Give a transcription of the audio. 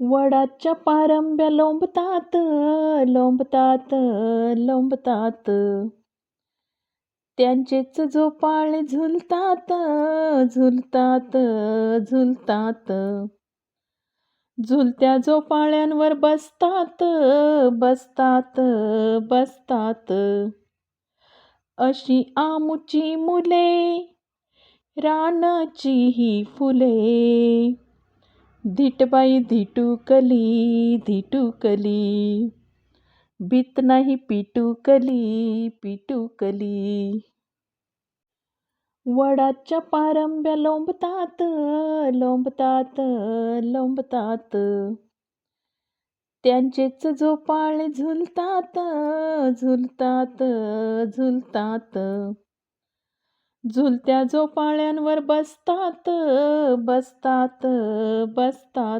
वडाच्या पारंब्या लोंबतात, लोंबतात, लोंबतात. त्यांचेच झोपाळे झुलतात, झुलतात, झुलतात. झुलत्या झोपाळ्यांवर बसतात, बसतात, बसतात. अशी आमुची मुले, रानाची ही फुले. धिटबाई धिटुकली, धिटुकली. भीत नाही पिटुकली, पिटुकली. वडाच्या पारंब्या लोंबतात, लोंबतात, लोंबतात. त्यांचेच झोपाळे झुलतात, झुलतात, झुलतात. झुलत्या झोपाळ्यांवर बसतात, बसतात, बसतात.